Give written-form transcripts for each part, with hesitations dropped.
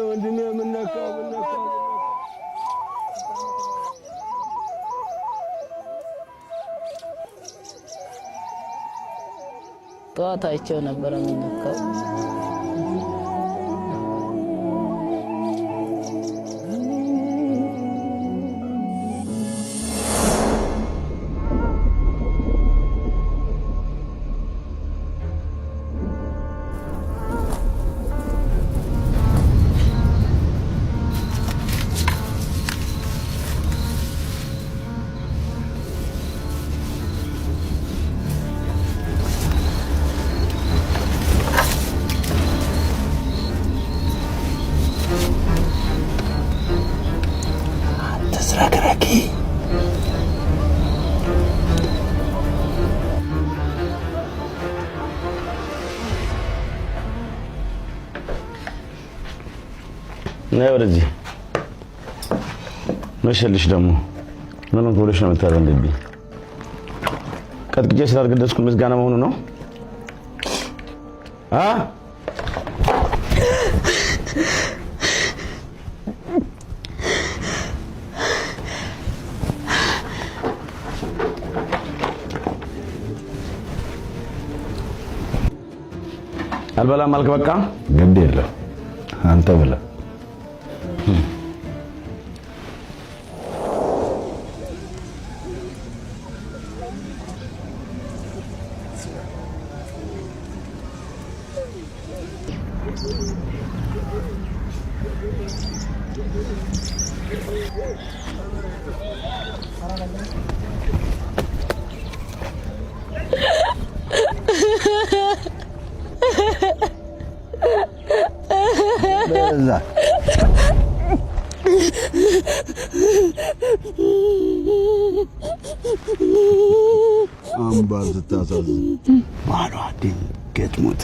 ወንድሜ ምን ነካ ጠዋት አይቼው ነበር ምን ነካው ወደዚህ መሸልሽ ደግሞ ምን ሆነሽ ነው የምታረንብኝ? ቀጥቅጬ ስላልገደስኩ ምስጋና መሆኑ ነው? አልበላም አልክ በቃ ግድ የለም አንተ ብላ አምባር ተታሳዝ ባሏ ድንገት ሞተ።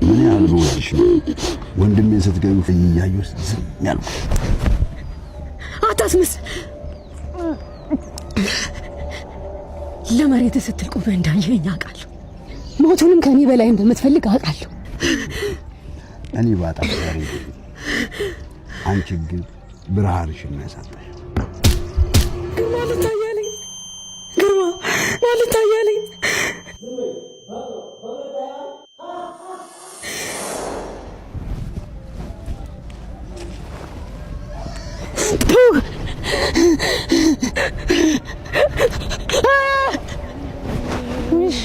ምን ያህል ወልሽ ነው ወንድሜን ስትገኙ እያየሁ ዝም ያልኩ? አታስመስ ለመሬት ስትል ቆመ እንዳየኸኝ አውቃለሁ። ሞቱንም ከኔ በላይ እንደምትፈልግ አውቃለሁ። እኔ ባጣ ዛሬ አንቺ ግን ብርሃንሽን ያሳጣሽ ማለት ታያለኝ ግርማ ማለት ታያለኝ ሚሻ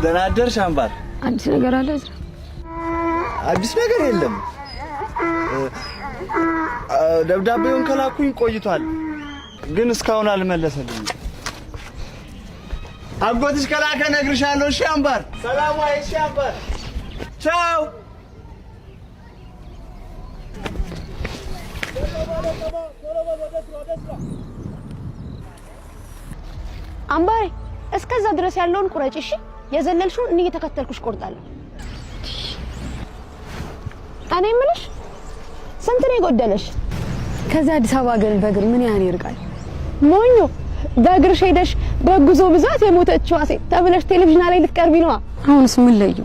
ደህና አደርሽ አምባር። አዲስ ነገር አለ? አዲስ ነገር የለም። ደብዳቤውን ከላኩኝ ቆይቷል፣ ግን እስካሁን አልመለሰልኝም። አጎትሽ ከላከ እነግርሻለሁ። እሺ አምባር። ሰላም ዋይ። እሺ አምባር፣ ቻው። አምባሬ እስከዛ ድረስ ያለውን ቁረጭ። እሺ የዘለልሽውን እኔ እየተከተልኩሽ ቆርጣለሁ። እኔ የምልሽ ስንት ነው የጎደለሽ? ከዛ አዲስ አበባ ግን በእግር ምን ያህል ይርቃል? ሞኞ በእግርሽ ሄደሽ በጉዞ ብዛት የሞተችው ሴት ተብለሽ ቴሌቪዥን ላይ ልትቀርቢ ነው። አሁንስ ምን ለዩ?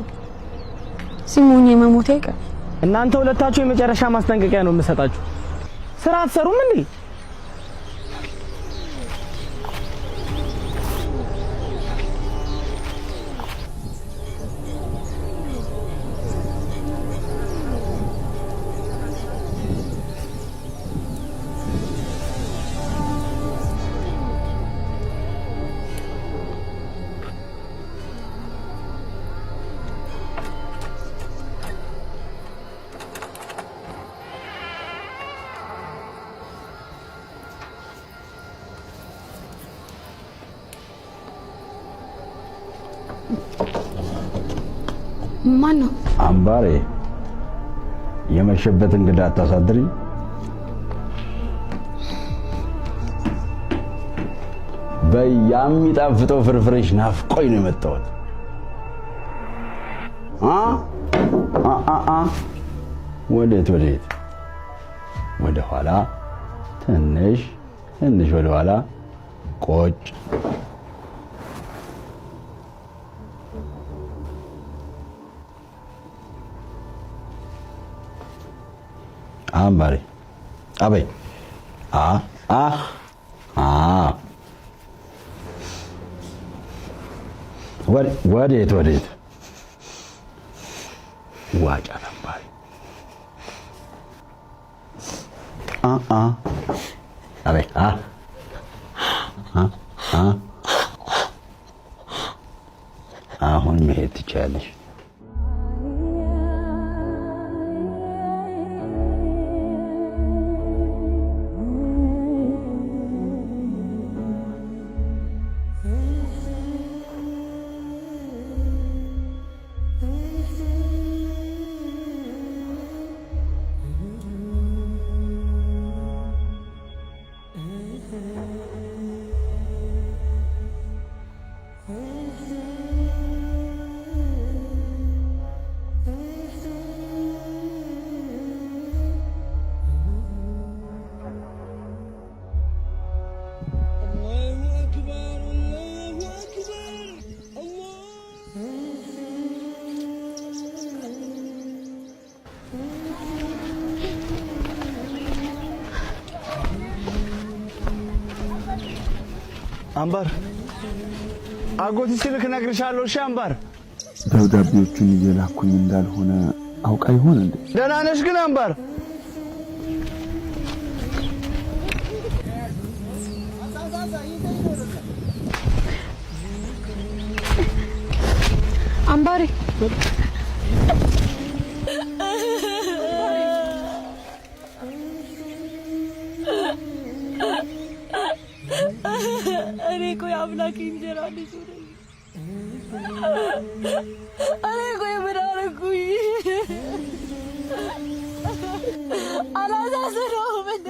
ሲሞኝ መሞት አይቀር። እናንተ ሁለታችሁ የመጨረሻ ማስጠንቀቂያ ነው የምሰጣችሁ። ስራ አትሰሩም እንዴ? ማን ነው? አምባሬ የመሸበት እንግዳ አታሳድሪኝ። በያሚጣፍጠው ፍርፍርሽ ናፍቆኝ ነው የመጣሁት። ወዴት ወደ ኋላ ትንሽ ወደ ኋላ ቆጭ። አምባሬ አበይ ወዴት ዋጫ አምባሬ አበይ አሁን መሄድ ትችያለሽ። አምባር አጎት ሲልክ ነግርሻለሁ። እሺ አምባር ደብዳቤዎቹን እየላኩኝ እንዳልሆነ አውቃ ይሆን እንዴ? ደህና ነሽ ግን አምባር? አምባሬ እኔ ቆይ አምላክ እንጀራ ልጅ ነኝ። እኔ ቆይ ምን አደረኩኝ? አላሳዝነውም እንዴ?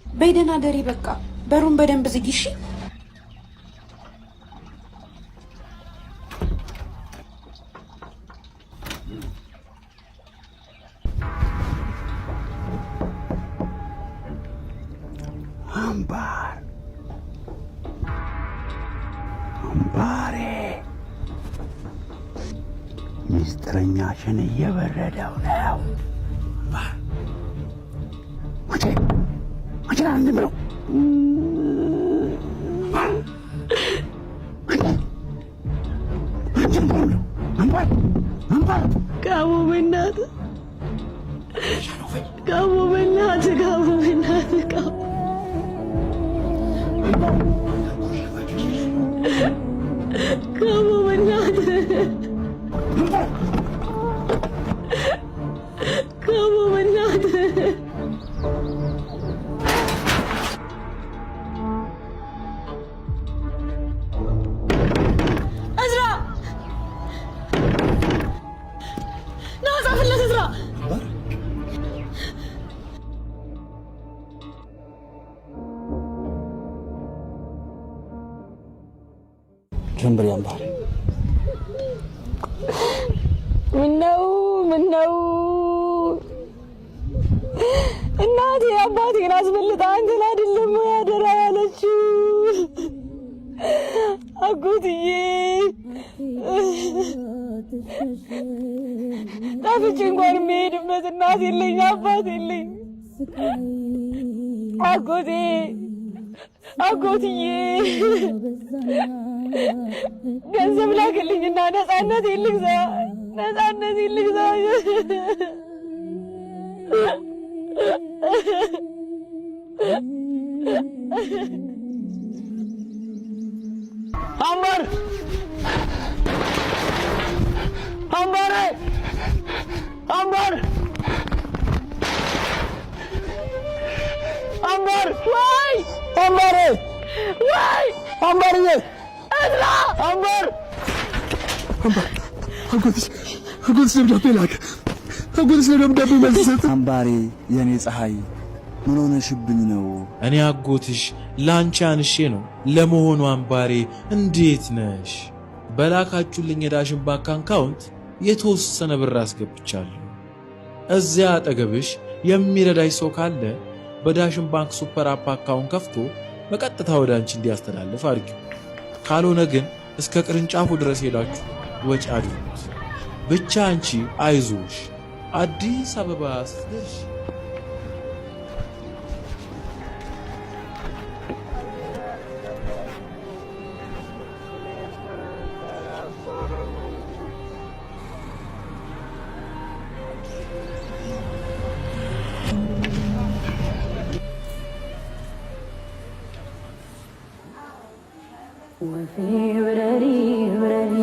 በይደና ደሪ በቃ በሩን በደንብ ዝጊ እሺ። አምባሬ ሚስጥረኛሽን እየበረደው ነው። አንድ ብለው ጋሞ በእናትህ ጋሞ በእናትህ ጋሞ በእናትህ ጋሞ በእናትህ ጋሞ በእናትህ ጀምብሪ አምባር ምነው እናቴ አባቴን አስበልጣ አንተን አይደለም ያደራ ያለችው አጎትዬ ጠፍቼ እንኳን የምሄድበት እናት የለኝ አባት የለኝ አጎትዬ ገንዘብ ላክልኝና ነፃነት ልግዛ አምባሬ አምባር አምባር ወይ አምባር ወይ አምባርዬ እድራ አምባር አጎትሽ ደብዳቤ ላከ። አጎትሽ ደብዳቤ መልሰት። አምባሬ የኔ ፀሐይ ምን ሆነሽብኝ ነው? እኔ አጎትሽ ላንቺ አንሼ ነው። ለመሆኑ አምባሬ እንዴት ነሽ? በላካችሁልኝ የዳሽን ባንክ አካውንት የተወሰነ ብር አስገብቻለሁ። እዚያ አጠገብሽ የሚረዳሽ ሰው ካለ በዳሽን ባንክ ሱፐር አፕ አካውንት ከፍቶ በቀጥታ ወደ አንቺ እንዲያስተላልፍ አድርጊው። ካልሆነ ግን እስከ ቅርንጫፉ ድረስ ሄዳችሁ ወጪ አድርጉት። ብቻ አንቺ አይዞሽ፣ አዲስ አበባ ስትደርሺ ወፌ ብረሪ ብረሪ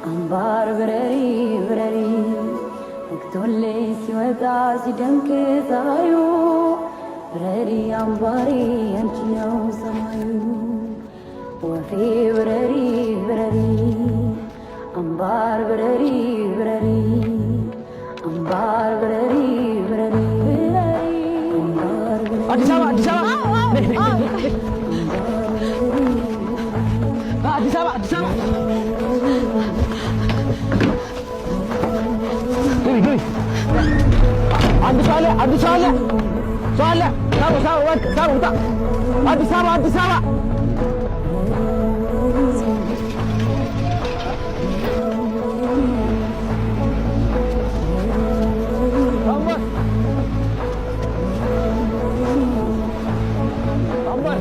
አምባር ብረሪ ብረሪ ወቅቶሌ ሲወጣ ሲደምቅ ፀሐዩ ብረሪ አምባሬ አንቺ ነው ሰማዩ። ወፌ ብረሪ ብረሪ አምባር ብረሪ ብረሪ አምባር ብረሪ ብረሪ አምባር ብረሪ አዲስ አበባ አዲስ አበባ አዲስ አበባ ግቢ አንድ ሰው አለ ሳቡ ውጣ አዲስ አበባ አምባር